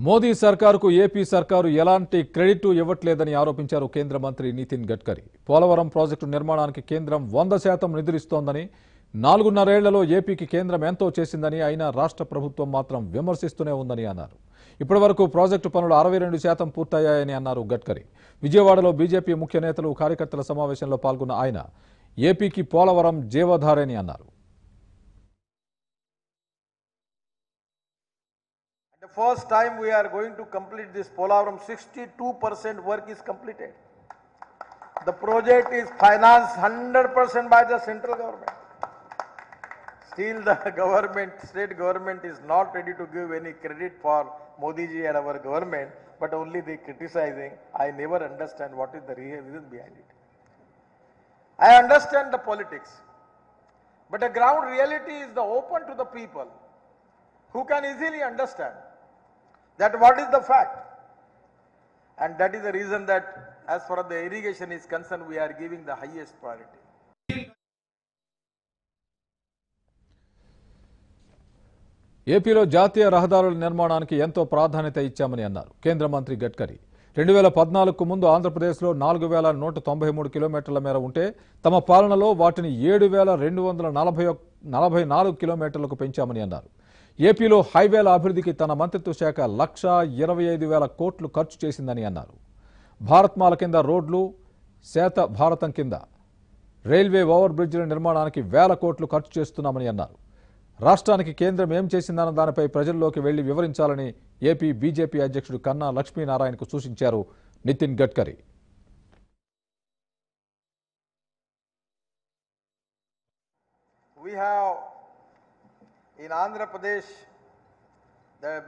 Modi సర్కారుకు AP సర్కారు ఎలాంటి credit ఇవ్వట్లేదని ఆరోపించారు కేంద్ర మంత్రి నితిన్ గడ్కరీ. పోలవరం ప్రాజెక్టు నిర్మాణానికి కేంద్రం 100% నిధులిస్తోందని, 4.5 ఏళ్లలో ఏపీకి కేంద్రం ఎంతో చేసిందని, అయినా రాష్ట్ర ప్రభుత్వం మాత్రం విమర్శిస్తూనే ఉందని అన్నారు. ఇప్పటివరకు ప్రాజెక్టు పనులు 62% పూర్తయ్యాయని అన్నారు గడ్కరీ. విజయవాడలో బీజేపీ ముఖ్య నేతలు, కార్యకర్తల సమావేశంలో పాల్గొన్న ఆయన ఏపీకి పోలవరం జీవధారని అన్నారు. The first time we are going to complete this Polavaram, 62% work is completed. The project is financed 100% by the central government. Still the government, state government is not ready to give any credit for Modi ji and our government, but only they criticizing. I never understand what is the reason behind it. I understand the politics, but the ground reality is the open to the people who can easily understand that what is the fact, and that is the reason that as far as the irrigation is concerned, we are giving the highest priority. ఏపీలో జాతీయ రహదారుల నిర్మాణానికి ఎంతో ప్రాధాన్యత ఇచ్చామని అన్నారు కేంద్ర మంత్రి గడ్కరీ. 2014కు ముందు ఆంధ్రప్రదేశ్లో 4193 కిలోమీటర్ల మేర ఉంటే తమ పాలనలో వాటిని 7244 కిలోమీటర్లకు పెంచామని అన్నారు. ఏపీలో హైవేల అభివృద్ధికి తన మంత్రిత్వ శాఖ 1,25,000 కోట్లు ఖర్చు చేసిందని అన్నారు. భారత్మాల కింద రోడ్లు, శాత భారతం కింద రైల్వే ఓవర్ బ్రిడ్జిల నిర్మాణానికి 1,000 కోట్లు ఖర్చు చేస్తున్నామని అన్నారు. రాష్ట్రానికి కేంద్రం ఏం చేసిందన్న దానిపై ప్రజల్లోకి వెళ్లి వివరించాలని ఏపీ బీజేపీ అధ్యక్షుడు కన్నా లక్ష్మీనారాయణకు సూచించారు Nitin Gadkari. In Andhra Pradesh,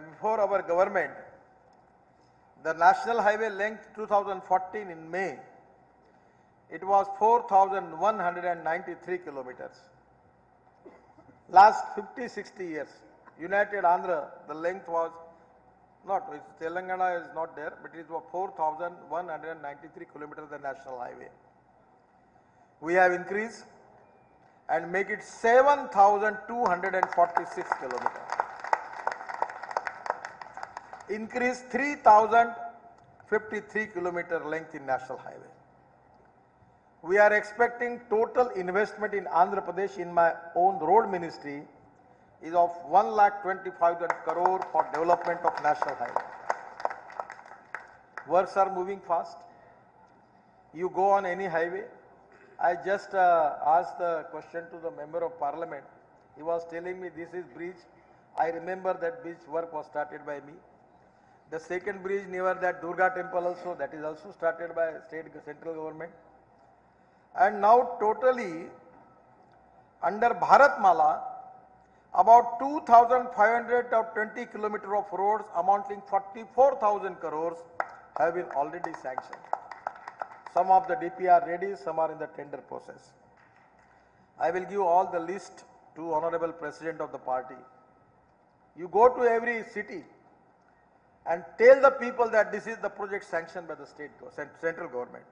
before our government, the national highway length 2014 in May, it was 4,193 kilometers. Last 50-60 years, United Andhra, the length was not, Telangana is not there, but it was 4,193 kilometers the national highway. We have increased and make it 7,246 kilometers. Increase 3,053 kilometer length in national highway. We are expecting total investment in Andhra Pradesh in my own road ministry is of 1,25,000 crore for development of national highway. Works are moving fast. You go on any highway. I just asked the question to the member of parliament. He was telling me this is bridge. I remember that bridge work was started by me. The second bridge near that Durga temple also, that is also started by state central government. And now totally under Bharatmala, about 2,520 kilometers of roads amounting 44,000 crores have been already sanctioned. Some of the DP are ready, some are in the tender process. I will give all the list to Honorable President of the party. You go to every city and tell the people that this is the project sanctioned by the central government.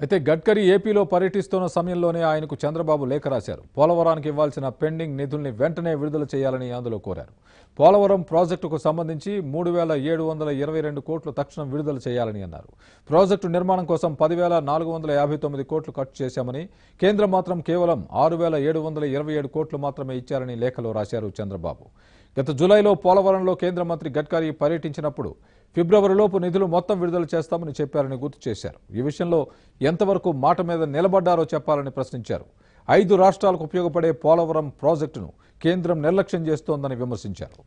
అయితే గడ్కరీ ఏపీలో పర్యటిస్తున్న సమయంలోనే ఆయనకు చంద్రబాబు లేఖ రాశారు. పోలవరానికి ఇవ్వాల్సిన pending నిధుల్ని వెంటనే విడుదల చేయాలని అందులో కోరారు. పోలవరం ప్రాజెక్టుకు సంబంధించి 3,722 కోట్లు తక్షణం విడుదల చేయాలని అన్నారు. ప్రాజెక్టు నిర్మాణం కోసం 10,459 కోట్లు ఖర్చు చేశామని, కేంద్రం మాత్రం కేవలం 6,727 కోట్లు మాత్రమే ఇచ్చారని లేఖలో రాశారు చంద్రబాబు. గత జూలైలో పోలవరంలో కేంద్ర మంత్రి గడ్కరీ పర్యటించినప్పుడు ఫిబ్రవరిలోపు నిధులు మొత్తం విడుదల చేస్తామని చెప్పారని గుర్తు చేశారు. ఈ విషయంలో ఎంతవరకు మాట మీద నిలబడ్డారో చెప్పాలని ప్రశ్నించారు. 5 రాష్ట్రాలకు ఉపయోగపడే పోలవరం ప్రాజెక్టును కేంద్రం నిర్లక్ష్యం చేస్తోందని విమర్శించారు.